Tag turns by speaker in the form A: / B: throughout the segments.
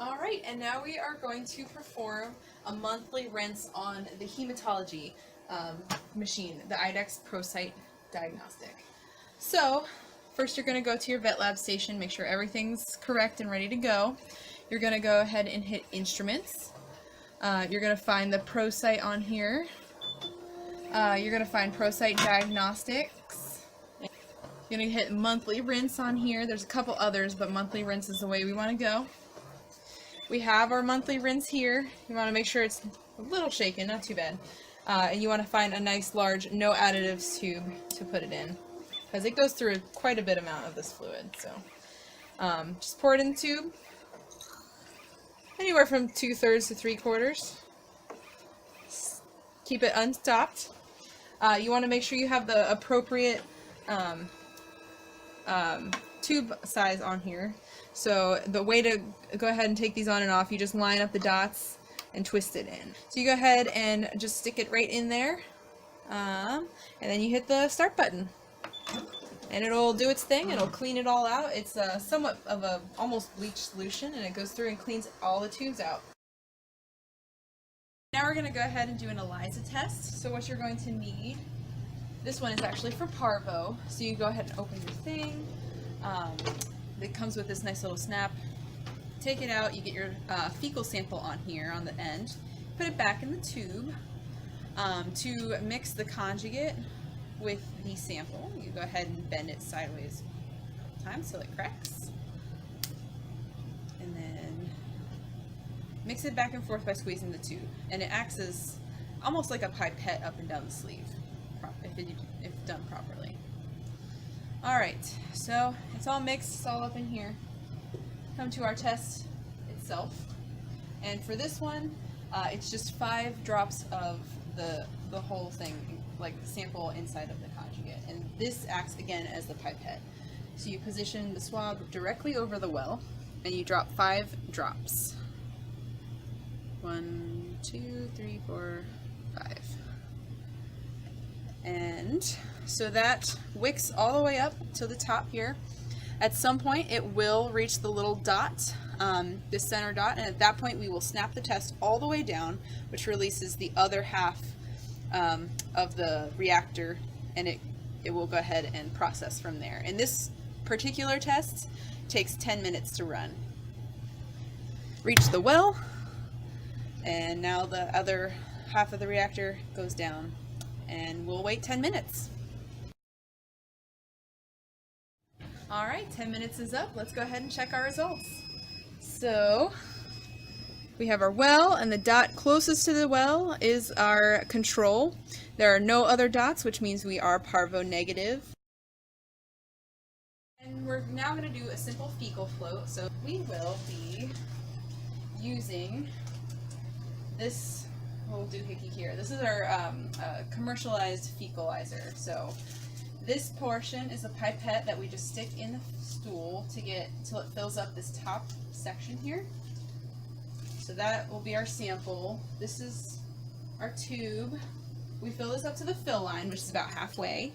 A: All right, and now we are going to perform a monthly rinse on the hematology machine, the IDEX ProSite diagnostic. So, first you're going to go to your vet lab station, make sure everything's correct and ready to go. You're going to go ahead and hit Instruments. You're going to find the ProSite on here. You're going to find ProSite Diagnostics. You're going to hit Monthly Rinse on here. There's a couple others, but Monthly Rinse is the way we want to go. We have our monthly rinse here. You want to make sure it's a little shaken, not too bad. And you want to find a nice large no additives tube to put it in, because it goes through quite a bit amount of this fluid. So just pour it in the tube, anywhere from 2/3 to 3/4. Keep it unstopped. You want to make sure you have the appropriate tube size on here. So the way to go ahead and take these on and off, you just line up the dots and twist it in. So you go ahead and just stick it right in there, and then you hit the start button. And it'll do its thing, it'll clean it all out. It's somewhat of a almost bleach solution, and it goes through and cleans all the tubes out. Now we're going to go ahead and do an ELISA test. So what you're going to need, this one is actually for parvo. So you go ahead and open your thing. It comes with this nice little snap. Take it out, you get your fecal sample on here on the end. Put it back in the tube. To mix the conjugate with the sample, you go ahead and bend it sideways a couple times so it cracks. And then mix it back and forth by squeezing the tube. And it acts as almost like a pipette up and down the sleeve, if done properly. Alright, so it's all mixed, it's all up in here. Come to our test itself. And for this one, it's just 5 drops of the whole thing, like the sample inside of the conjugate. And this acts again as the pipette. So you position the swab directly over the well, and you drop 5 drops. 1, 2, 3, 4, 5. And so that wicks all the way up to the top here. At some point it will reach the little dot, the center dot, and at that point we will snap the test all the way down, which releases the other half of the reactor, and it will go ahead and process from there. And this particular test takes 10 minutes to run. Reach the well, and now the other half of the reactor goes down, and we'll wait 10 minutes. Alright, 10 minutes is up. Let's go ahead and check our results. So we have our well, and the dot closest to the well is our control. There are no other dots, which means we are parvo negative. And we're now going to do a simple fecal float. So we will be using this little doohickey here. This is our commercialized fecalizer. So this portion is a pipette that we just stick in the stool to get till it fills up this top section here. So that will be our sample. This is our tube. We fill this up to the fill line, which is about halfway.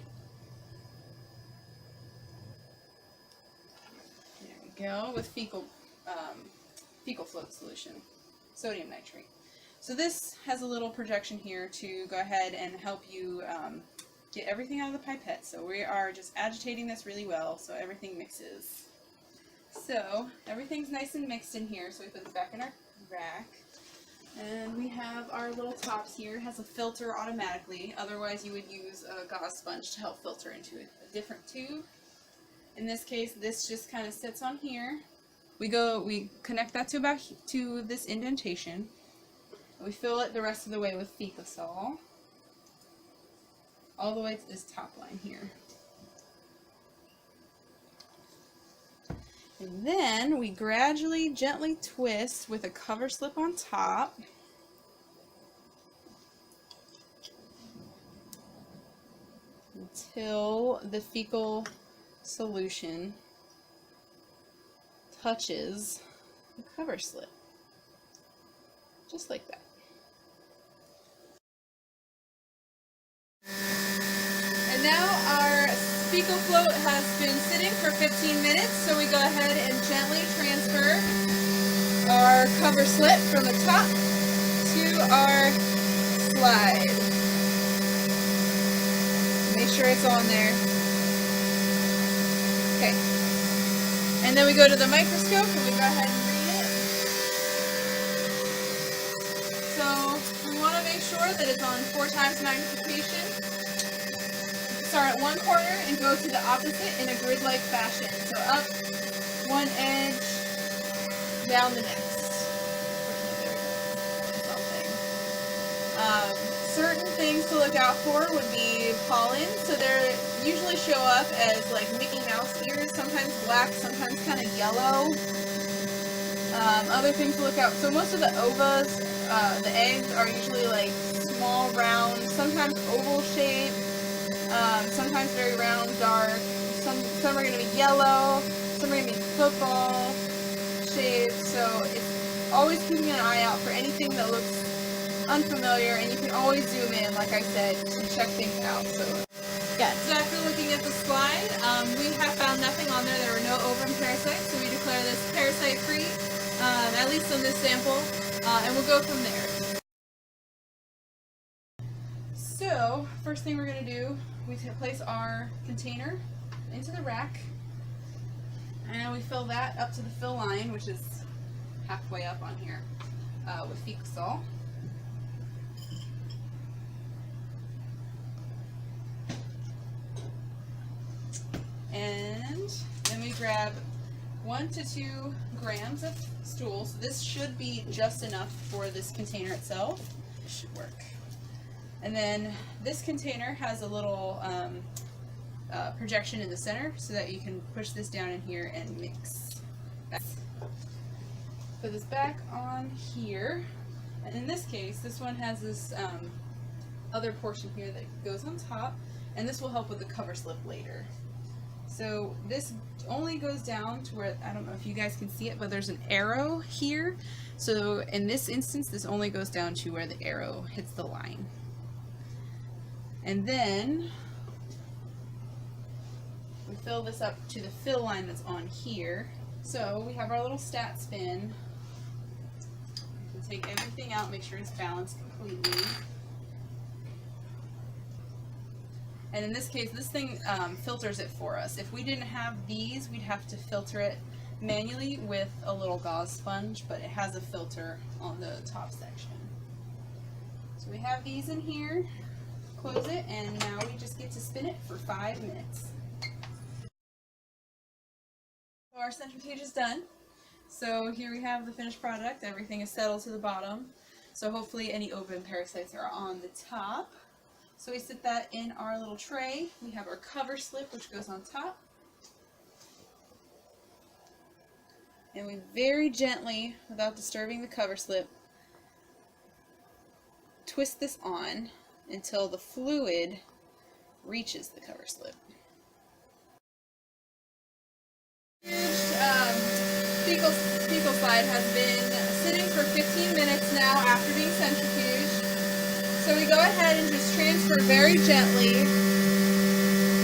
A: There we go, with fecal float solution, sodium nitrate. So this has a little projection here to go ahead and help you get everything out of the pipette. So we are just agitating this really well so everything mixes. So everything's nice and mixed in here, so we put this back in our rack. And we have our little tops here. It has a filter automatically, otherwise you would use a gauze sponge to help filter into a different tube. In this case, this just kind of sits on here. We connect that to this indentation. We fill it the rest of the way with Fecasol, all the way to this top line here. And then we gradually, gently twist with a cover slip on top. Until the fecal solution touches the cover slip. Just like that. And now our fecal float has been sitting for 15 minutes, so we go ahead and gently transfer our cover slip from the top to our slide. Make sure it's on there. Okay. And then we go to the microscope and we go ahead and read it. So we want to make sure that it's on 4 times magnification. Start at one corner and go to the opposite in a grid-like fashion. So up one edge, down the next. Certain things to look out for would be pollen. So they usually show up as like Mickey Mouse ears, sometimes black, sometimes kind of yellow. Other things to look out. So most of the ovas, the eggs are usually like small, round, sometimes oval shaped, sometimes very round, dark. Some are going to be yellow, some are going to be football shaped. So it's always keeping an eye out for anything that looks unfamiliar, and you can always zoom in, like I said, to check things out. So after looking at the slide, we have found nothing on there. There were no ovum parasites, so we declare this parasite free, at least on this sample, and we'll go from there. So first thing we're going to do, we place our container into the rack, and we fill that up to the fill line, which is halfway up on here, with fecal salt. And then we grab 1 to 2 grams of stool. So this should be just enough for this container itself. It should work. And then this container has a little projection in the center so that you can push this down in here and mix. Put this back on here. And in this case, this one has this other portion here that goes on top, and this will help with the cover slip later. So this only goes down to where, I don't know if you guys can see it, but there's an arrow here. So in this instance, this only goes down to where the arrow hits the line. And then we fill this up to the fill line that's on here. So we have our little stat spin. We can take everything out, make sure it's balanced completely. And in this case, this thing filters it for us. If we didn't have these, we'd have to filter it manually with a little gauze sponge, but it has a filter on the top section. So we have these in here, close it, and now we just get to spin it for 5 minutes. So our centrifuge is done. So here we have the finished product. Everything is settled to the bottom. So hopefully any ovum parasites are on the top. So we sit that in our little tray. We have our cover slip, which goes on top. And we very gently, without disturbing the cover slip, twist this on until the fluid reaches the cover slip. Fecal slide has been sitting for 15 minutes now after being centrifuged. So we go ahead and just transfer very gently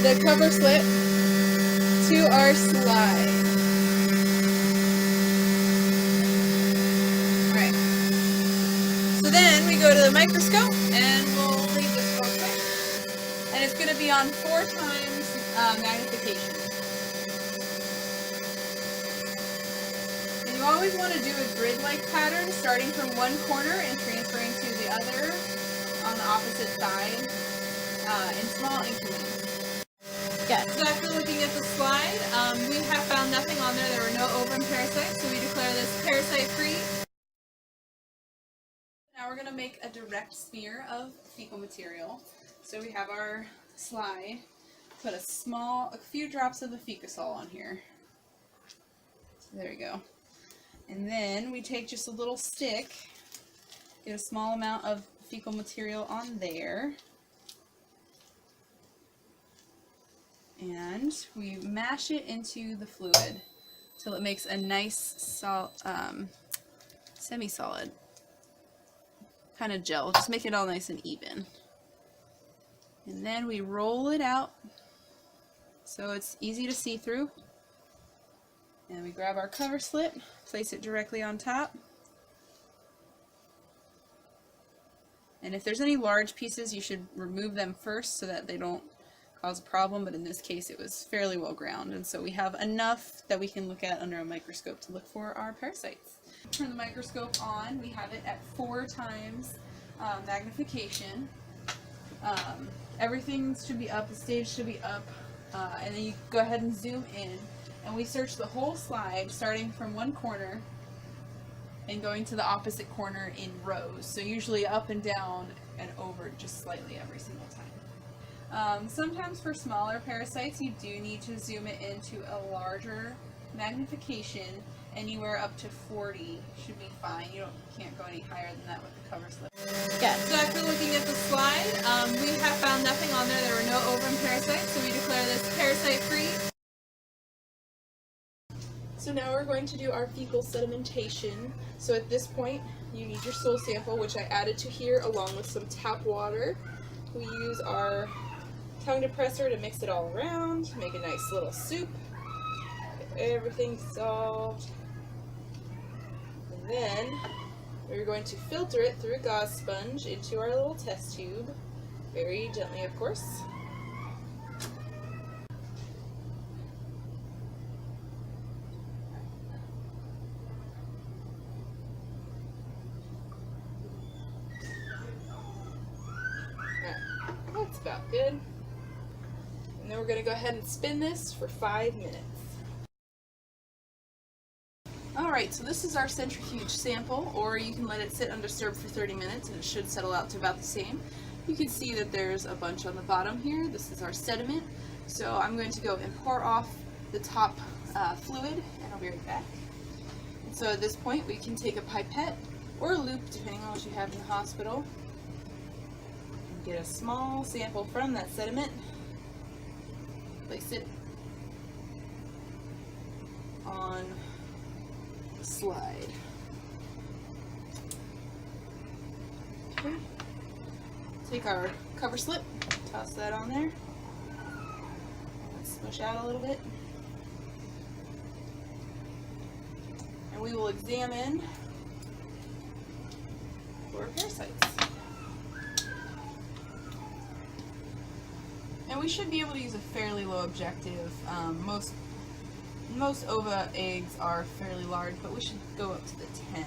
A: the cover slip to our slide. Alright. So then we go to the microscope and we'll read this real quick. And it's going to be on 4 times magnification. And you always want to do a grid-like pattern, starting from one corner and transferring to the other on the opposite side in small increments. So after looking at the slide, we have found nothing on there. There were no ovum parasites, so we declare this parasite free. Now we're going to make a direct smear of fecal material. So we have our slide. Put a few drops of the fecusol on here. So there we go. And then we take just a little stick, get a small amount of fecal material on there, and we mash it into the fluid till it makes a nice semi-solid kind of gel. Just make it all nice and even, and then we roll it out so it's easy to see through. And we grab our cover slip, place it directly on top. And if there's any large pieces, you should remove them first so that they don't cause a problem, but in this case it was fairly well ground, and so we have enough that we can look at under a microscope to look for our parasites. Turn the microscope on. We have it at 4 times magnification. Everything should be up, the stage should be up, and then you go ahead and zoom in, and we search the whole slide starting from one corner and going to the opposite corner in rows, so usually up and down and over just slightly every single time. Sometimes for smaller parasites you do need to zoom it into a larger magnification. Anywhere up to 40 should be fine. You can't go any higher than that with the cover slip. Yeah, so after looking at the slide, we have found nothing on there. There were no ovum parasites, so we declare this parasite free. So now we're going to do our fecal sedimentation. So at this point, you need your stool sample, which I added to here along with some tap water. We use our tongue depressor to mix it all around, make a nice little soup. Get everything dissolved. And then we're going to filter it through a gauze sponge into our little test tube. Very gently, of course. That's about good. And then we're going to go ahead and spin this for 5 minutes. Alright, so this is our centrifuge sample, or you can let it sit undisturbed for 30 minutes and it should settle out to about the same. You can see that there's a bunch on the bottom here. This is our sediment. So I'm going to go and pour off the top fluid, and I'll be right back. And so at this point we can take a pipette or a loop, depending on what you have in the hospital, and get a small sample from that sediment, place it on the slide. Okay. Take our cover slip, toss that on there, smush out a little bit, and we will examine for parasites. And we should be able to use a fairly low objective. Most ova eggs are fairly large, but we should go up to the 10.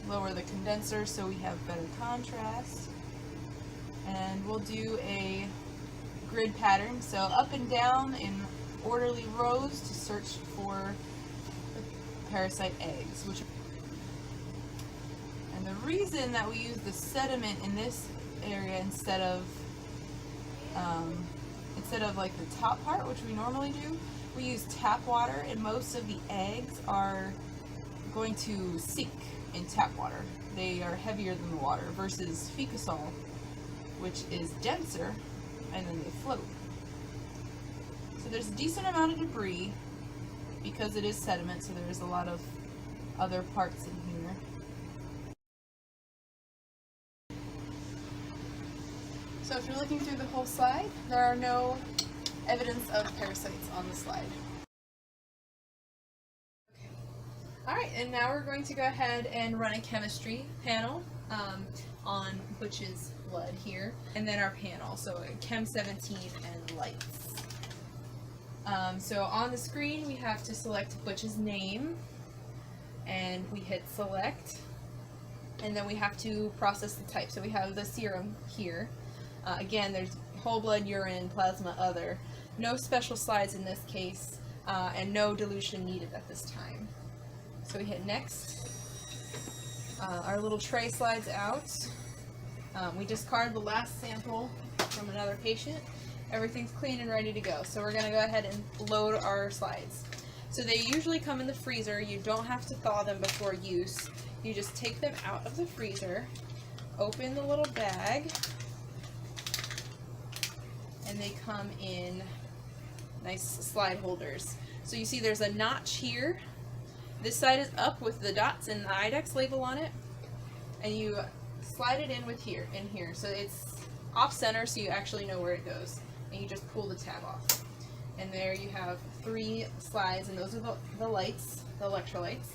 A: Lower the condenser so we have better contrast. And we'll do a grid pattern, so up and down in orderly rows to search for parasite eggs. And the reason that we use the sediment in this area instead of like the top part, which we normally do, we use tap water, and most of the eggs are going to sink in tap water. They are heavier than the water versus Ficosol, which is denser, and then they float. So there's a decent amount of debris because it is sediment, so there's a lot of other parts in here. So if you're looking through the whole slide, there are no evidence of parasites on the slide. Okay. Alright, and now we're going to go ahead and run a chemistry panel on Butch's blood here, and then our panel, so Chem 17 and lights. So on the screen we have to select Butch's name, and we hit select, and then we have to process the type. So we have the serum here. Again, there's whole blood, urine, plasma, other. No special slides in this case, and no dilution needed at this time. So we hit next. Our little tray slides out. We discard the last sample from another patient. Everything's clean and ready to go. So we're going to go ahead and load our slides. So they usually come in the freezer. You don't have to thaw them before use. You just take them out of the freezer, open the little bag, and they come in nice slide holders. So you see there's a notch here. This side is up with the dots and the IDEX label on it, and you slide it in with here, so it's off center so you actually know where it goes. And you just pull the tab off. And there you have 3 slides, and those are the lights, the electrolytes.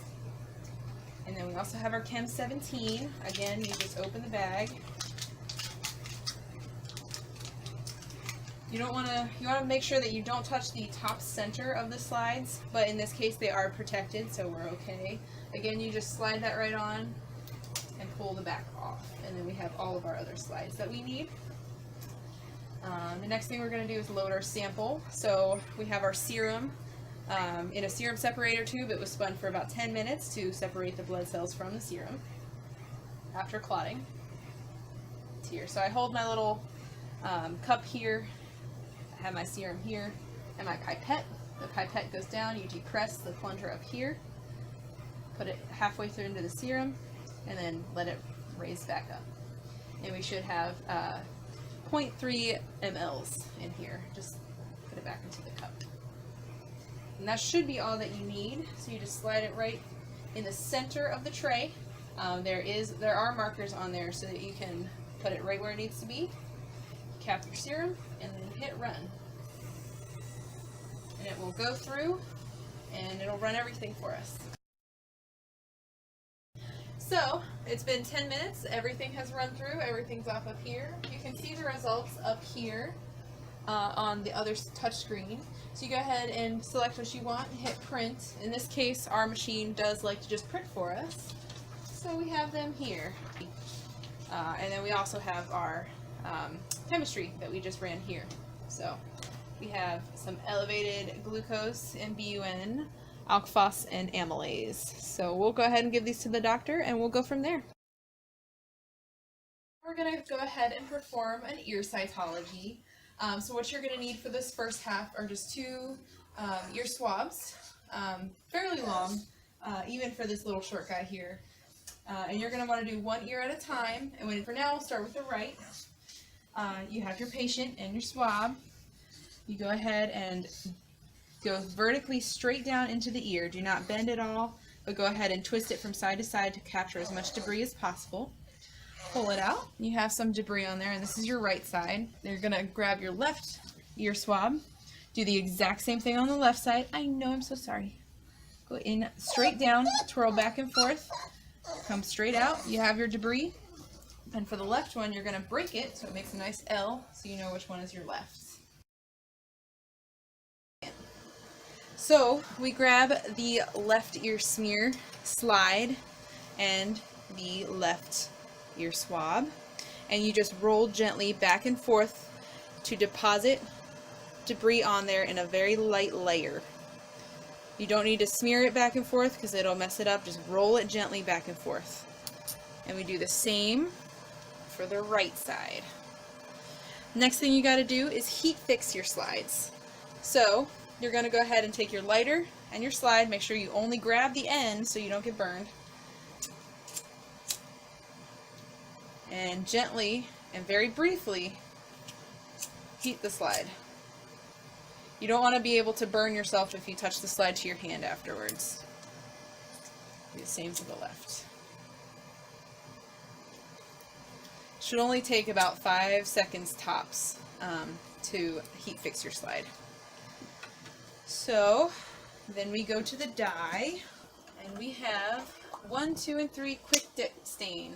A: And then we also have our Chem 17. Again, you just open the bag. You want to make sure that you don't touch the top center of the slides, but in this case they are protected, so we're okay. Again, you just slide that right on and pull the back off, and then we have all of our other slides that we need. The next thing we're going to do is load our sample. So we have our serum in a serum separator tube. It was spun for about 10 minutes to separate the blood cells from the serum after clotting. It's here. So I hold my little cup here. I have my serum here and my pipette. The pipette goes down, you depress the plunger up here, put it halfway through into the serum, and then let it raise back up. And we should have 0.3 mLs in here. Just put it back into the cup. And that should be all that you need. So you just slide it right in the center of the tray. There are markers on there so that you can put it right where it needs to be. Cap your serum and then hit run. And it will go through and it'll run everything for us. So it's been 10 minutes, everything has run through, everything's off up here. You can see the results up here on the other touch screen. So you go ahead and select what you want and hit print. In this case, our machine does like to just print for us. So we have them here. And then we also have our chemistry that we just ran here. So we have some elevated glucose and BUN, alk-phos, and amylase. So we'll go ahead and give these to the doctor and we'll go from there. We're going to go ahead and perform an ear cytology. So what you're going to need for this first half are just 2 ear swabs, fairly long, even for this little short guy here. And you're going to want to do 1 ear at a time. And for now, we'll start with the right. You have your patient and your swab. You go ahead and go vertically straight down into the ear. Do not bend at all, but go ahead and twist it from side to side to capture as much debris as possible. Pull it out. You have some debris on there, and this is your right side. You're going to grab your left ear swab. Do the exact same thing on the left side. I know, I'm so sorry. Go in straight down, twirl back and forth, come straight out. You have your debris. And for the left one, you're going to break it so it makes a nice L so you know which one is your left. So we grab the left ear smear slide and the left ear swab, and you just roll gently back and forth to deposit debris on there in a very light layer. You don't need to smear it back and forth because it'll mess it up. Just roll it gently back and forth. And we do the same for the right side. Next thing you got to do is heat fix your slides. So you're going to go ahead and take your lighter and your slide. Make sure you only grab the end so you don't get burned. And gently and very briefly heat the slide. You don't want to be able to burn yourself if you touch the slide to your hand afterwards. Do the same for the left. Should only take about 5 seconds tops to heat fix your slide. So then we go to the dye, and we have 1, 2, and 3 quick dip stain,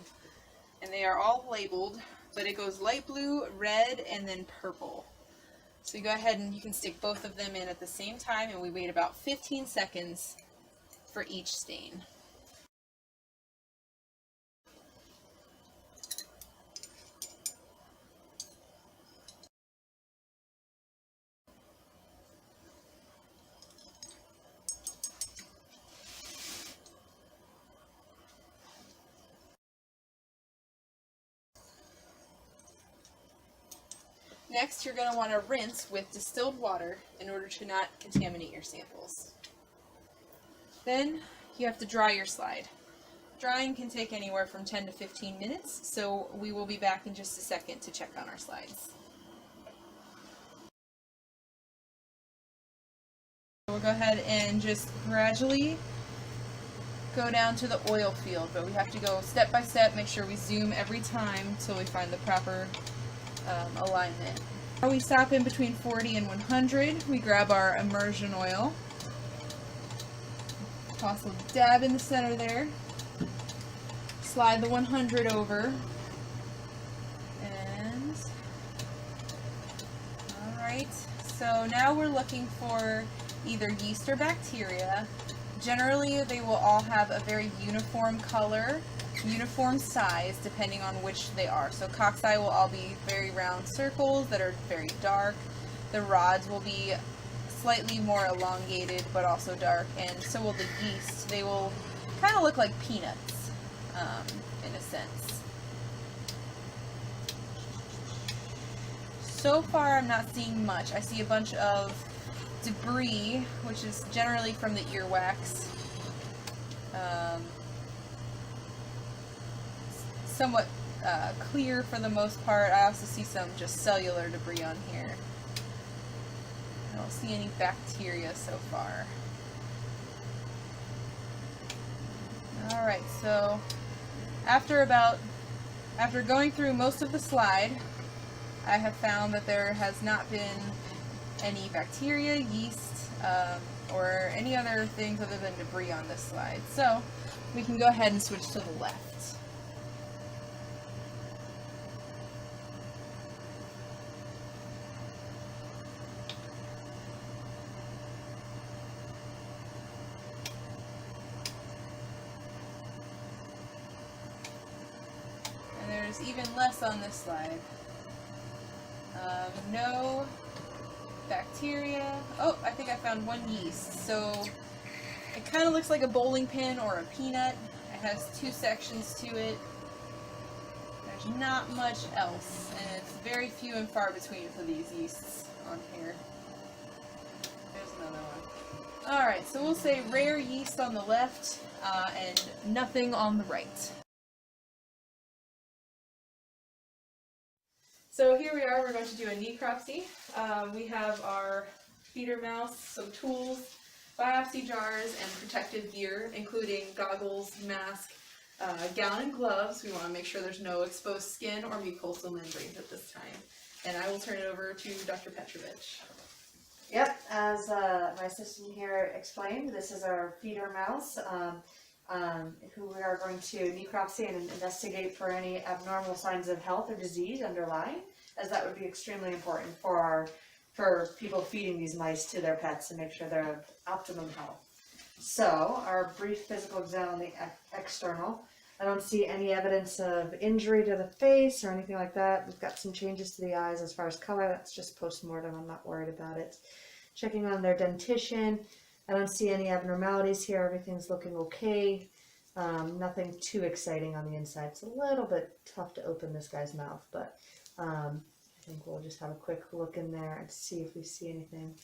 A: and they are all labeled, but it goes light blue, red, and then purple. So you go ahead and you can stick both of them in at the same time, and we wait about 15 seconds for each stain. Next, you're going to want to rinse with distilled water in order to not contaminate your samples. Then you have to dry your slide. Drying can take anywhere from 10 to 15 minutes, so we will be back in just a second to check on our slides. We'll go ahead and just gradually go down to the oil field, but we have to go step by step, make sure we zoom every time until we find the proper alignment. Now we stop in between 40 and 100. We grab our immersion oil. Toss a dab in the center there. Slide the 100 over. And alright, so now we're looking for either yeast or bacteria. Generally, they will all have a very uniform color, uniform size, depending on which they are. So cocci will all be very round circles that are very dark. The rods will be slightly more elongated, but also dark, and so will the yeast. They will kind of look like peanuts, in a sense. So far, I'm not seeing much. I see a bunch of debris, which is generally from the earwax. Somewhat clear for the most part. I also see some just cellular debris on here. I don't see any bacteria so far. Alright, so after going through most of the slide, I have found that there has not been any bacteria, yeast, or any other things other than debris on this slide. So we can go ahead and switch to the left. And there's even less on this slide. No bacteria. Oh, I think I found one yeast. So it kind of looks like a bowling pin or a peanut. It has two sections to it. There's not much else, and it's very few and far between for these yeasts on here. There's another one. Alright, so we'll say rare yeast on the left, and nothing on the right. So here we are, we're going to do a necropsy. We have our feeder mouse, some tools, biopsy jars, and protective gear, including goggles, mask, gown, and gloves. We want to make sure there's no exposed skin or mucosal membranes at this time. And I will turn it over to Dr. Petrovich.
B: Yep, as my assistant here explained, this is our feeder mouse, who we are going to necropsy and investigate for any abnormal signs of health or disease underlying, as that would be extremely important for people feeding these mice to their pets and make sure they're of optimum health. So, our brief physical exam on the external. I don't see any evidence of injury to the face or anything like that. We've got some changes to the eyes as far as color. That's just post-mortem. I'm not worried about it. Checking on their dentition. I don't see any abnormalities here. Everything's looking okay. Nothing too exciting on the inside. It's a little bit tough to open this guy's mouth, but I think we'll just have a quick look in there and see if we see anything.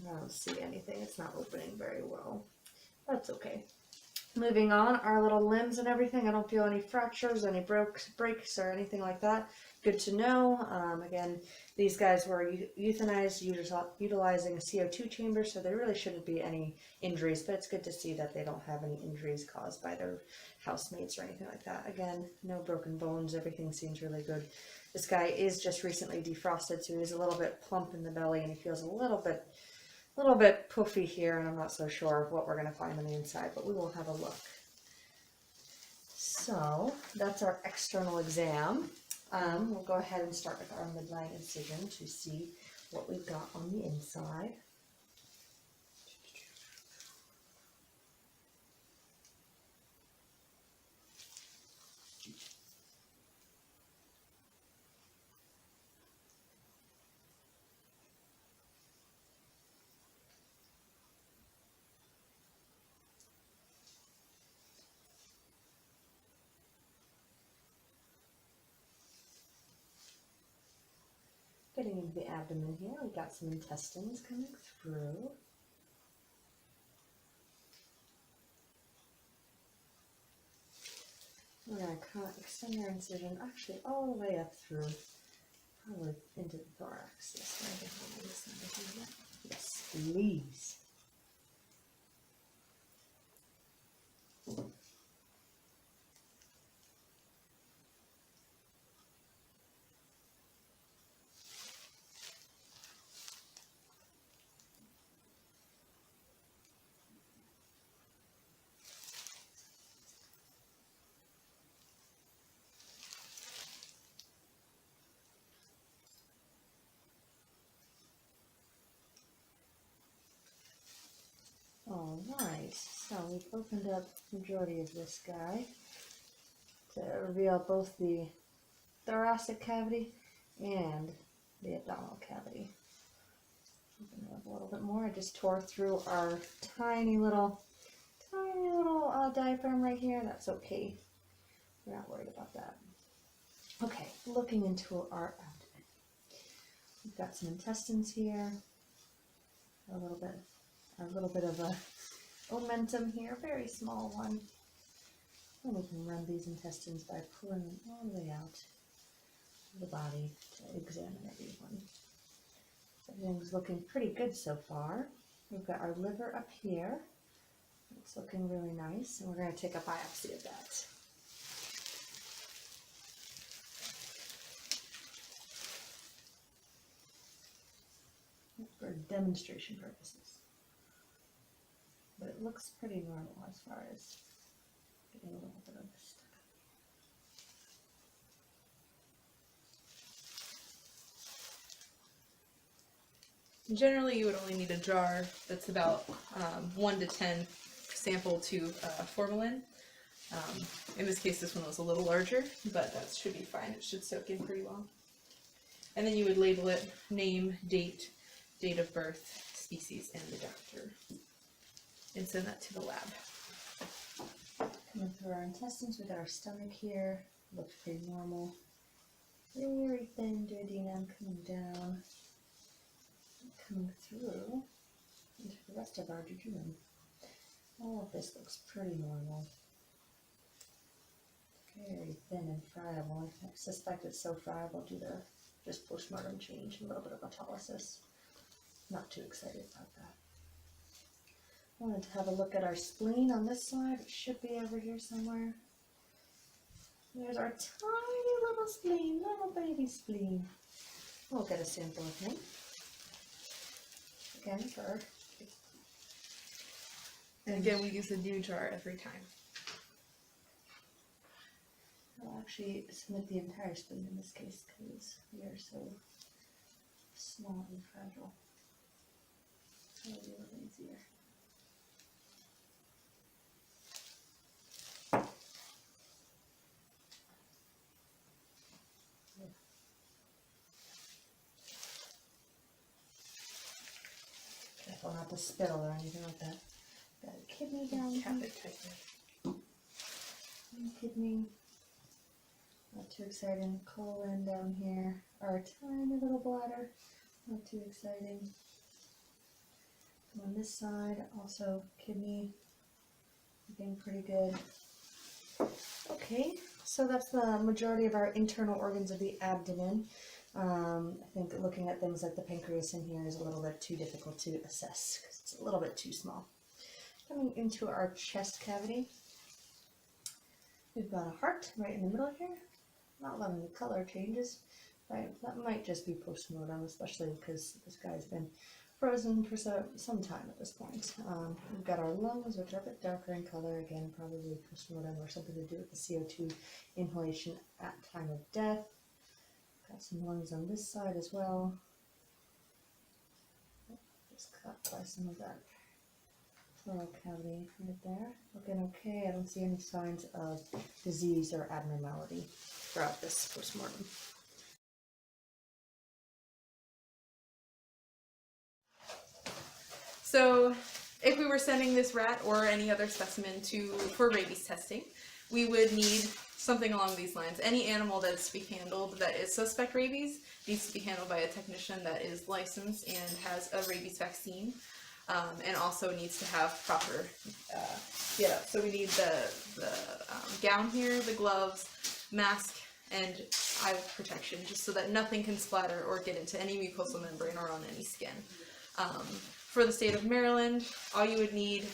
B: I don't see anything. It's not opening very well. That's okay. Moving on, our little limbs and everything. I don't feel any fractures, any breaks, or anything like that. Good to know. Again, these guys were euthanized utilizing a CO2 chamber, so there really shouldn't be any injuries, but it's good to see that they don't have any injuries caused by their housemates or anything like that. Again, no broken bones. Everything seems really good. This guy is just recently defrosted, so he's a little bit plump in the belly, and he feels a little bit puffy here, and I'm not so sure what we're going to find on the inside, but we will have a look. So that's our external exam. We'll go ahead and start with our midline incision to see what we've got on the inside. Getting into the abdomen here, we've got some intestines coming through. We're going to extend our incision actually all the way up through, probably into the thorax. Yes, please. So we've opened up the majority of this guy to reveal both the thoracic cavity and the abdominal cavity. Open it up a little bit more. I just tore through our tiny little diaphragm right here. That's okay. We're not worried about that. Okay, looking into our abdomen. We've got some intestines here. A little bit of a omentum here, very small one. And we can run these intestines by pulling them all the way out of the body to examine everyone. Everything's looking pretty good so far. We've got our liver up here. It's looking really nice, and we're going to take a biopsy of that. For demonstration purposes. But it looks pretty normal as far as getting a little bit of this stuff.
A: Generally, you would only need a jar that's about 1 to 10 sample to formalin. In this case, this one was a little larger, but that should be fine. It should soak in pretty well. And then you would label it, name, date of birth, species, and the doctor, and send that to the lab. Coming through our intestines, we got our stomach here. Looks pretty normal. Very thin duodenum coming down, coming through into the rest of our jejunum. All of this looks pretty normal. Very thin and friable. I suspect it's so friable due to just postmortem change and a little bit of autolysis. Not too excited about that. I wanted to have a look at our spleen on this side. It should be over here somewhere. There's our tiny little spleen, little baby spleen. We'll get a sample of him. Again, and again, we use a new jar every time. I'll actually submit the entire spleen in this case because we are so small and fragile. It'll be a little easier. Careful not to spittle or anything like that. Got a kidney down here. Cap it tightly. Kidney. Not too exciting. Colon down here. Our tiny little bladder. Not too exciting. On this side, also kidney, looking pretty good. Okay, so that's the majority of our internal organs of the abdomen. I think looking at things like the pancreas in here is a little bit too difficult to assess because it's a little bit too small. Coming into our chest cavity, we've got a heart right in the middle here. Not loving the color changes, but that might just be post-mortem, especially because this guy's been frozen for some time at this point. We've got our lungs, which are a bit darker in color, again, probably post-mortem or something to do with the CO2 inhalation at time of death. Got some lungs on this side as well. Just cut by some of that pleural cavity right there. Looking okay. I don't see any signs of disease or abnormality throughout this post-mortem. So if we were sending this rat or any other specimen for rabies testing, we would need something along these lines. Any animal that's to be handled that is suspect rabies needs to be handled by a technician that is licensed and has a rabies vaccine, and also needs to have proper get-up. So we need the gown here, the gloves, mask, and eye protection, just so that nothing can splatter or get into any mucosal membrane or on any skin. For the state of Maryland, all you would need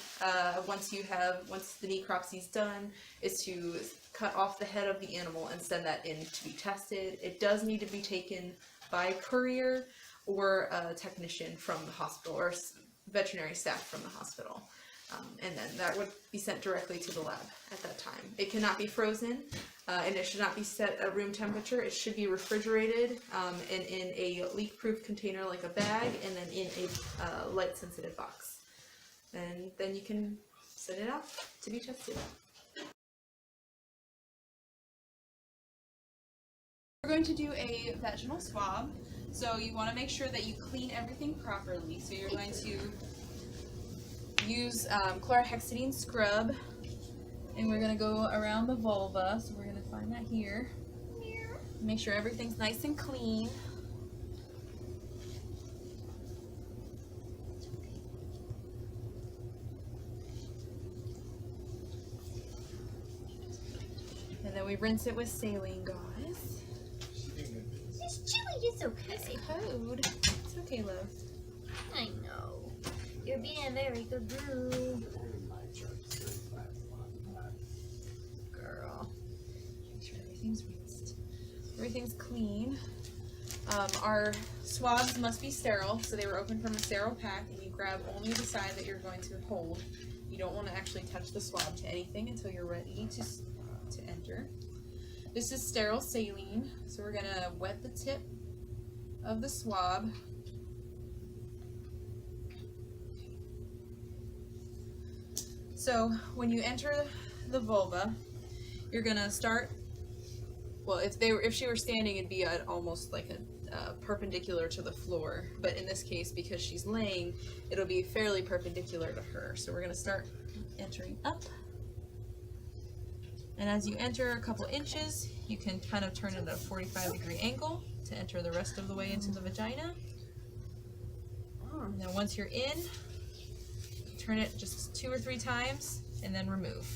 A: once the necropsy is done is to cut off the head of the animal and send that in to be tested. It does need to be taken by courier or a technician from the hospital or veterinary staff from the hospital. And then that would be sent directly to the lab at that time. It cannot be frozen, and it should not be set at room temperature. It should be refrigerated and in a leak-proof container like a bag, and then in a light-sensitive box. And then you can
B: Set it up to be tested.
A: We're going to do a vaginal swab, so you want to make sure that you clean everything properly. So you're going to use chlorhexidine scrub, and we're going to go around the vulva, so we're going to find that here. Make sure everything's nice and clean. And then we rinse it with saline gauze.
C: It's chilly, it's okay.
A: It's cold. It's okay, love.
C: I know. You're being a very good girl. Girl.
A: Make sure everything's rinsed. Everything's clean. Our swabs must be sterile, so they were opened from a sterile pack, and you grab only the side that you're going to hold. You don't want to actually touch the swab to anything until you're ready to enter. This is sterile saline, so we're going to wet the tip of the swab. So when you enter the vulva, you're going to start, well, if she were standing, it'd be almost like a perpendicular to the floor, but in this case, because she's laying, it'll be fairly perpendicular to her. So we're going to start entering up, and as you enter a couple inches, you can kind of turn it at a 45-degree angle to enter the rest of the way into the vagina. And then once you're in, turn it just 2 or 3 times and then remove.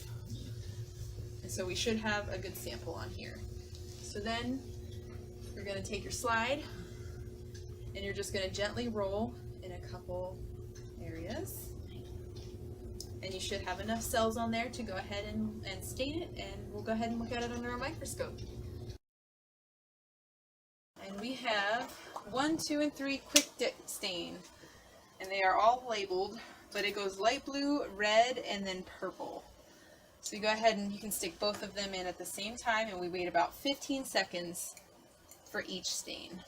A: And so we should have a good sample on here. So then you're going to take your slide, and you're just going to gently roll in a couple areas. And you should have enough cells on there to go ahead and stain it, and we'll go ahead and look at it under a microscope. And we have 1, 2, and 3 quick dip stain, and they are all labeled, but it goes light blue, red, and then purple. So you go ahead and you can stick both of them in at the same time, and we wait about 15 seconds for each stain.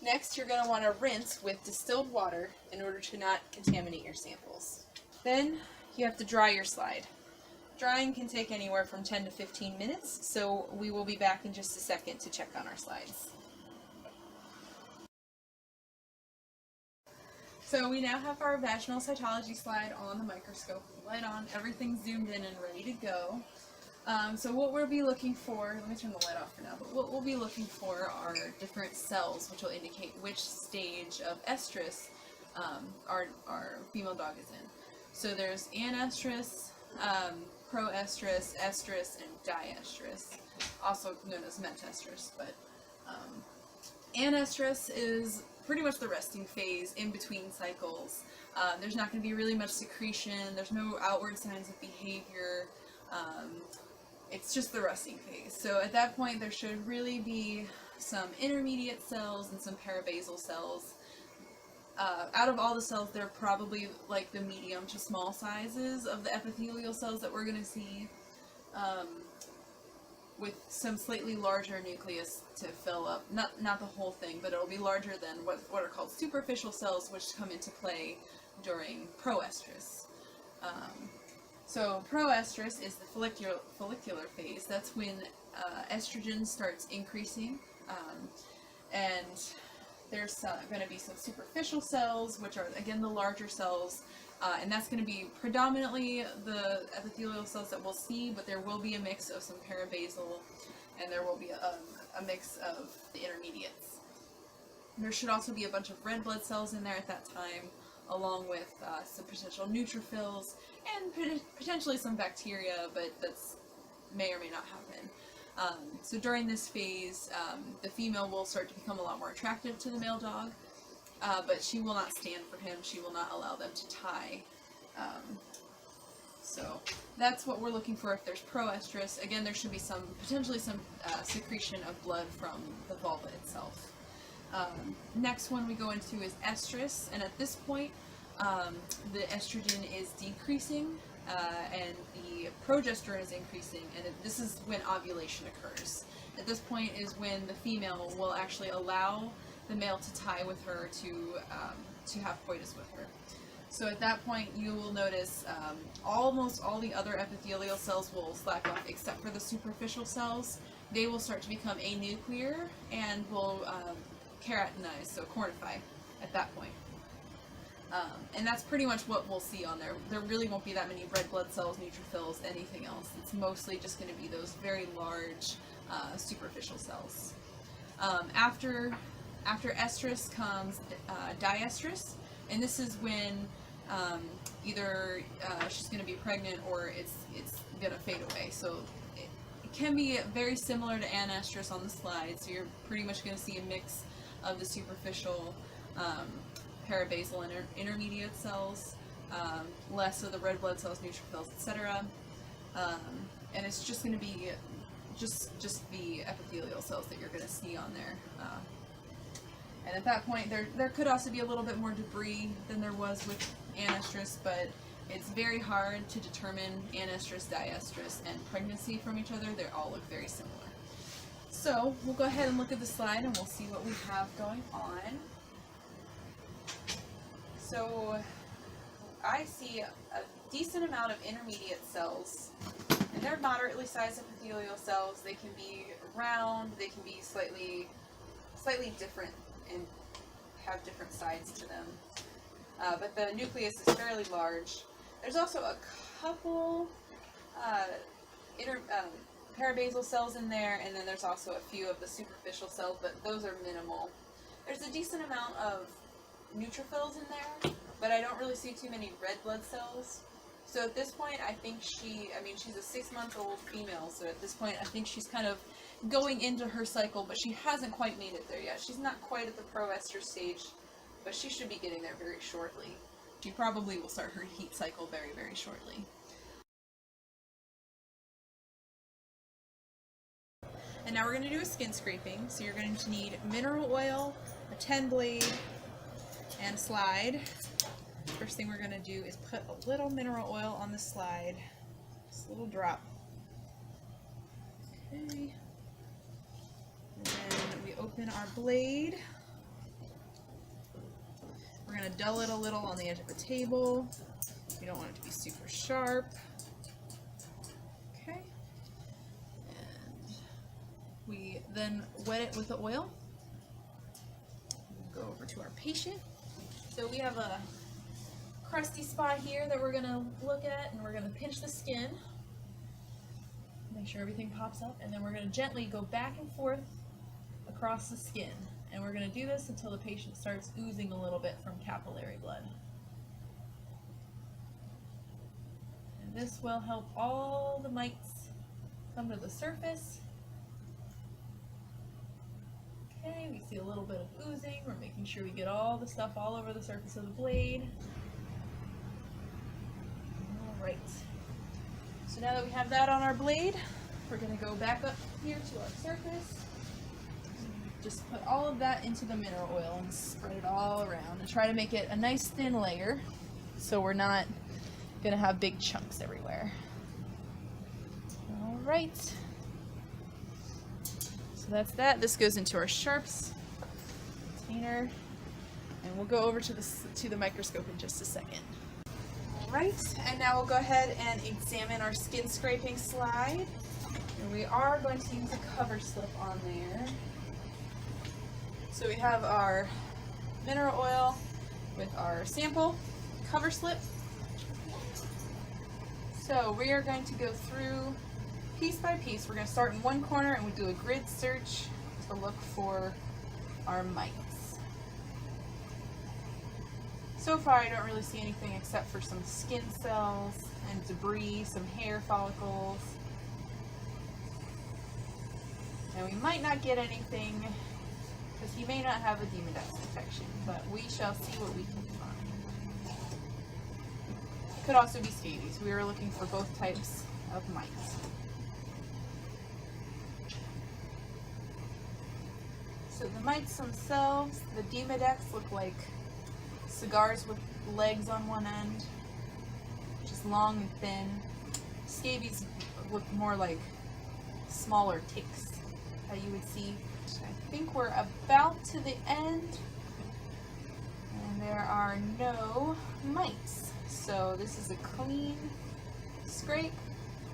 A: Next, you're going to want to rinse with distilled water in order to not contaminate your samples. Then you have to dry your slide. Drying can take anywhere from 10 to 15 minutes, so we will be back in just a second to check on our slides. So we now have our vaginal cytology slide on the microscope, light on, everything's zoomed in and ready to go. So what we'll be looking for, let me turn the light off for now, but what we'll be looking for are different cells which will indicate which stage of estrus our female dog is in. So there's anestrus, proestrus, estrus, and diestrus, also known as metastrus. But anestrus is pretty much the resting phase in between cycles. There's not going to be really much secretion, there's no outward signs of behavior. It's just the resting phase. So at that point there should really be some intermediate cells and some parabasal cells. Out of all the cells, they're probably like the medium to small sizes of the epithelial cells that we're going to see, with some slightly larger nucleus to fill up, not the whole thing, but it'll be larger than what are called superficial cells, which come into play during proestrus. So proestrus is the follicular phase. That's when estrogen starts increasing, and there's going to be some superficial cells, which are again the larger cells, and that's going to be predominantly the epithelial cells that we'll see, but there will be a mix of some parabasal, and there will be a mix of the intermediates. There should also be a bunch of red blood cells in there at that time, along with some potential neutrophils and potentially some bacteria, but that's may or may not happen. So during this phase, the female will start to become a lot more attractive to the male dog, but she will not stand for him. She will not allow them to tie. So that's what we're looking for if there's proestrus. Again, there should be potentially some secretion of blood from the vulva itself. Next one we go into is estrus, and at this point the estrogen is decreasing and the progesterone is increasing, and this is when ovulation occurs. At this point is when the female will actually allow the male to tie with her to have coitus with her. So at that point you will notice almost all the other epithelial cells will slack off except for the superficial cells. They will start to become anuclear and will keratinize, so cornify at that point. And that's pretty much what we'll see on there. There really won't be that many red blood cells, neutrophils, anything else. It's mostly just going to be those very large superficial cells. After estrus comes diestrus, and this is when either she's going to be pregnant or it's going to fade away. So it can be very similar to anestrus on the slide. So you're pretty much going to see a mix of the superficial parabasal and intermediate cells, less of the red blood cells, neutrophils, etc. And it's just going to be just the epithelial cells that you're going to see on there. And at that point, there could also be a little bit more debris than there was with anestrus, but it's very hard to determine anestrus, diestrus, and pregnancy from each other. They all look very similar. So we'll go ahead and look at the slide and we'll see what we have going on. So I see a decent amount of intermediate cells, and they're moderately sized epithelial cells. They can be round, they can be slightly different and have different sides to them. But the nucleus is fairly large. There's also a couple parabasal cells in there, and then there's also a few of the superficial cells, but those are minimal. There's a decent amount of neutrophils in there, but I don't really see too many red blood cells. So at this point, I think she's a 6-month-old female, so at this point I think she's kind of going into her cycle, but she hasn't quite made it there yet. She's not quite at the proestrus stage, but she should be getting there very shortly. She probably will start her heat cycle very, very shortly. And now we're going to do a skin scraping. So you're going to need mineral oil, a 10 blade, and a slide. First thing we're going to do is put a little mineral oil on the slide. Just a little drop. Okay. And then we open our blade. We're going to dull it a little on the edge of the table. We don't want it to be super sharp. Okay. And we then wet it with the oil. We'll go over to our patient. So we have a crusty spot here that we're going to look at, and we're going to pinch the skin. Make sure everything pops up, and then we're going to gently go back and forth across the skin. And we're going to do this until the patient starts oozing a little bit from capillary blood. And this will help all the mites come to the surface. Okay, we see a little bit of oozing. We're making sure we get all the stuff all over the surface of the blade. Alright. So now that we have that on our blade, we're going to go back up here to our surface. Just put all of that into the mineral oil and spread it all around and try to make it a nice thin layer so we're not going to have big chunks everywhere. Alright. So that's that. This goes into our sharps container, and we'll go over to the microscope in just a second. Alright, and now we'll go ahead and examine our skin scraping slide. And we are going to use a cover slip on there. So we have our mineral oil with our sample cover slip. So we are going to go through piece by piece. We're going to start in one corner and we do a grid search to look for our mites. So far I don't really see anything except for some skin cells and debris, some hair follicles. And we might not get anything because he may not have a demodex infection, but we shall see what we can find. could also be scabies. We were looking for both types of mites. So the mites themselves, the Demodex look like cigars with legs on one end, just long and thin. Scabies look more like smaller ticks that you would see. I think we're about to the end, and there are no mites. So this is a clean scrape,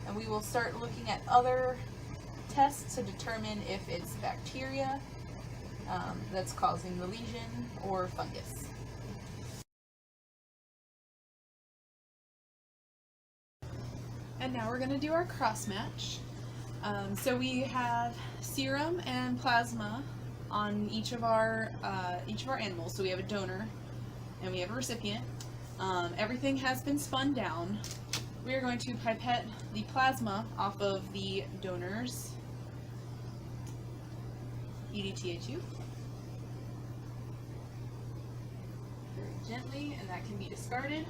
A: and we will start looking at other tests to determine if it's bacteria that's causing the lesion or fungus. And now we're going to do our cross match. So we have serum and plasma on each of our animals. So we have a donor and we have a recipient. Everything has been spun down. We are going to pipette the plasma off of the donor's VTHT-2331 very gently, and that can be discarded.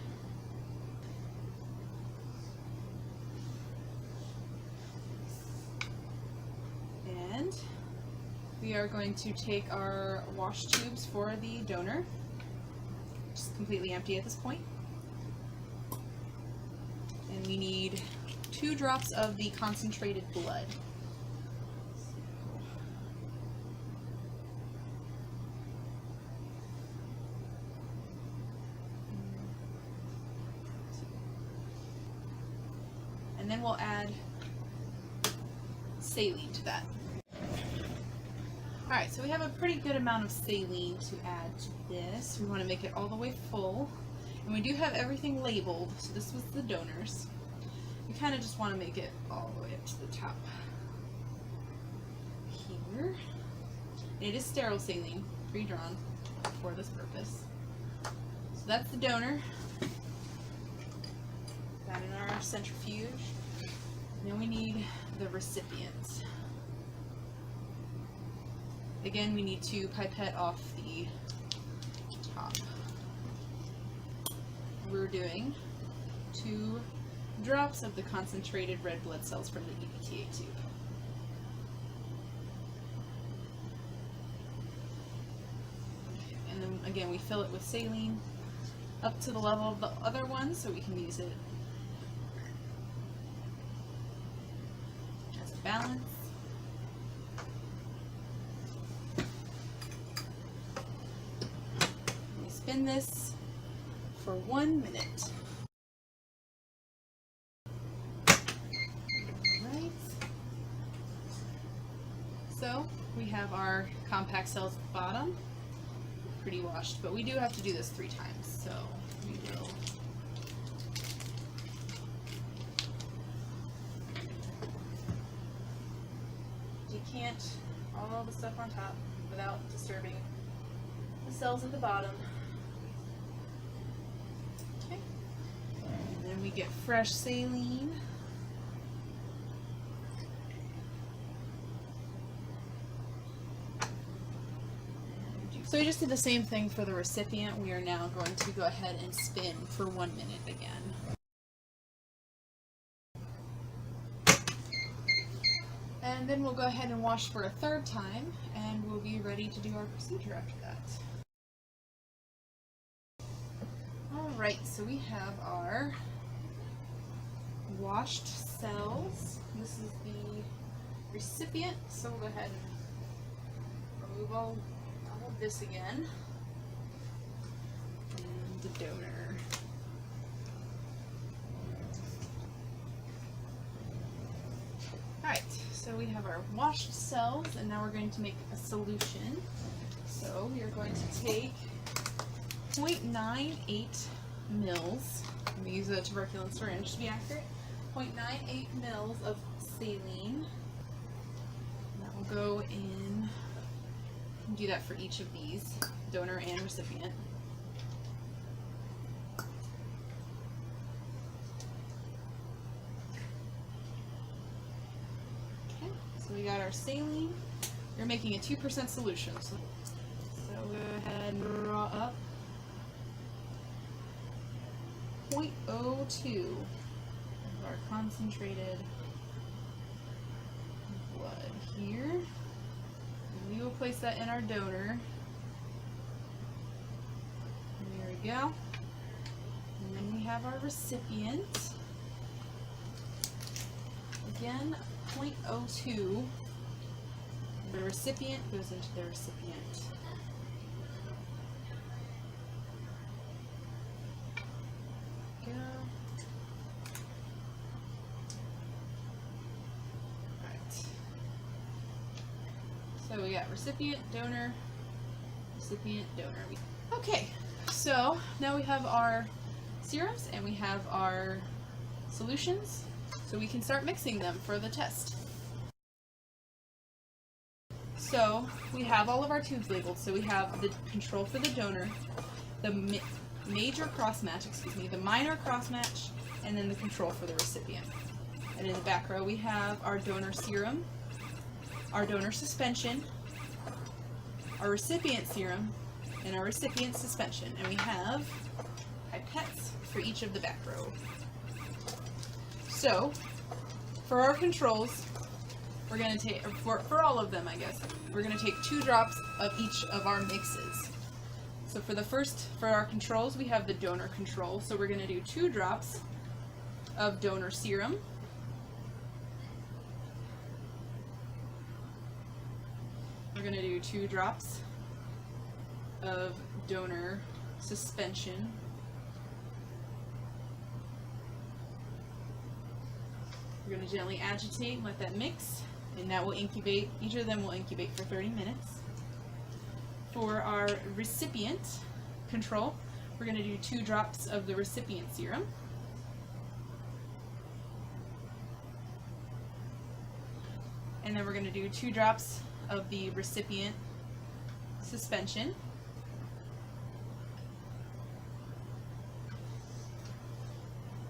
A: And we are going to take our wash tubes for the donor, just completely empty at this point. And we need 2 drops of the concentrated blood. And then we'll add saline to that. Alright, so we have a pretty good amount of saline to add to this. We want to make it all the way full. And we do have everything labeled, so this was the donors. We kind of just want to make it all the way up to the top here. And it is sterile saline, pre-drawn for this purpose. So that's the donor. That in our centrifuge. Then we need the recipient. Again, we need to pipette off the top. We're doing 2 drops of the concentrated red blood cells from the EVTA tube. Okay, and then again, we fill it with saline up to the level of the other one so we can use it as a balance. We spin this for 1 minute. Alright. So we have our compact cells at the bottom. Pretty washed, but we do have to do this 3 times, so we will decant all the stuff on top without disturbing the cells at the bottom. Okay. And then we get fresh saline. So we just did the same thing for the recipient. We are now going to go ahead and spin for 1 minute again. And then we'll go ahead and wash for a 3rd time, and we'll be ready to do our procedure after that. Alright, so we have our washed cells. This is the recipient, so we'll go ahead and remove all of this again. And the donor. Alright, so we have our washed cells, and now we're going to make a solution. So we are going to take 0.98 mils. I'm going to use a tuberculin syringe to be accurate. 0.98 mils of saline. That will go in. Do that for each of these, donor and recipient. Okay, so we got our saline. We're making a 2% solution, so we'll go ahead and draw up 0.02 0.02 of our concentrated blood here. And we will place that in our donor. There we go. And then we have our recipient. Again, 0.02. The recipient goes into the recipient. Go. Alright. So we got recipient, donor, recipient, donor. Okay, so now we have our serums and we have our solutions, so we can start mixing them for the test. So we have all of our tubes labeled. So we have the control for the donor, the major cross-match, the minor cross-match, and then the control for the recipient. And in the back row we have our donor serum, our donor suspension, our recipient serum, and our recipient suspension. And we have pipettes for each of the back row. So for our controls, we're going to take, for all of them I guess, we're going to take 2 drops of each of our mixes. So for our controls, we have the donor control. So we're going to do 2 drops of donor serum. We're going to do 2 drops of donor suspension. We're going to gently agitate and let that mix, and that will incubate, each of them will incubate for 30 minutes. For our recipient control, we're going to do 2 drops of the recipient serum. And then we're going to do 2 drops of the recipient suspension.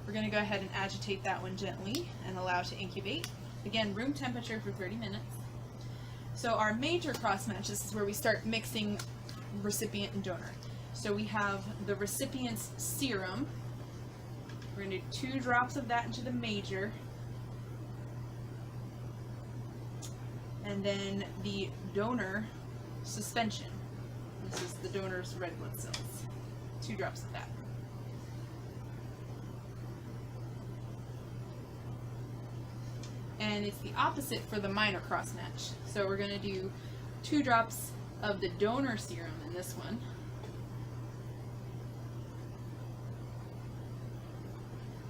A: We're going to go ahead and agitate that one gently and allow it to incubate. Again, room temperature for 30 minutes. So our major cross match, this is where we start mixing recipient and donor. So we have the recipient's serum. We're going to do 2 drops of that into the major. And then the donor suspension. This is the donor's red blood cells. 2 drops of that. And it's the opposite for the minor cross match. So we're going to do 2 drops of the donor serum in this one.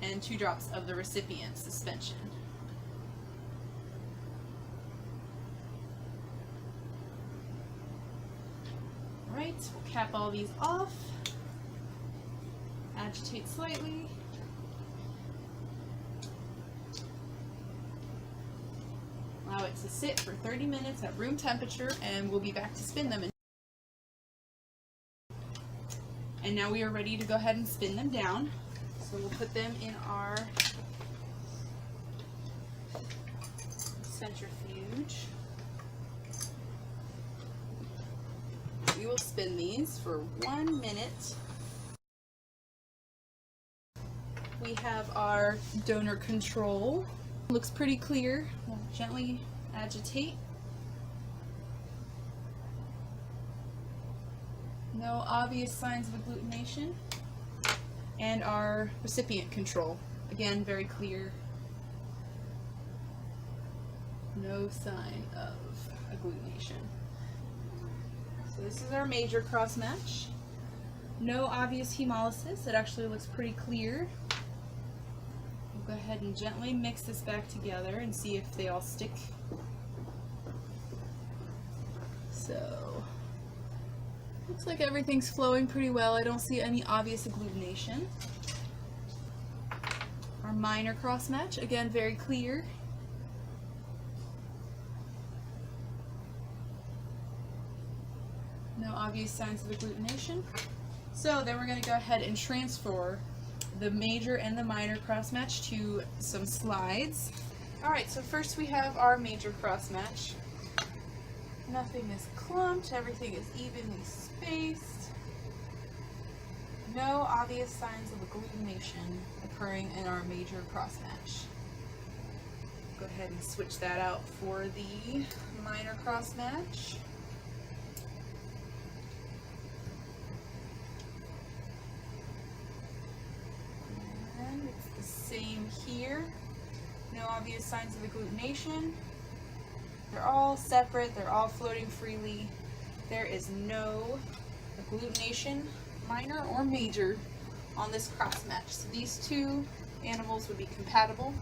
A: And 2 drops of the recipient suspension. Alright, we'll cap all these off. Agitate slightly. Allow it to sit for 30 minutes at room temperature, and we'll be back to spin them. And now we are ready to go ahead and spin them down. So we'll put them in our centrifuge. We will spin these for 1 minute. We have our donor control. Looks pretty clear. We'll gently agitate. No obvious signs of agglutination. And our recipient control. Again, very clear. No sign of agglutination. So this is our major cross match. No obvious hemolysis. It actually looks pretty clear. Go ahead and gently mix this back together and see if they all stick. So, looks like everything's flowing pretty well. I don't see any obvious agglutination. Our minor cross match, again, very clear. No obvious signs of agglutination. So then we're going to go ahead and transfer the major and the minor cross match to some slides. Alright, so first we have our major cross match. Nothing is clumped, everything is evenly spaced. no obvious signs of agglutination occurring in our major crossmatch. Go ahead and switch that out for the minor crossmatch. And it's the same here. No obvious signs of agglutination. They're all separate, they're all floating freely. There is no agglutination, minor or major, on this crossmatch. So these two animals would be compatible.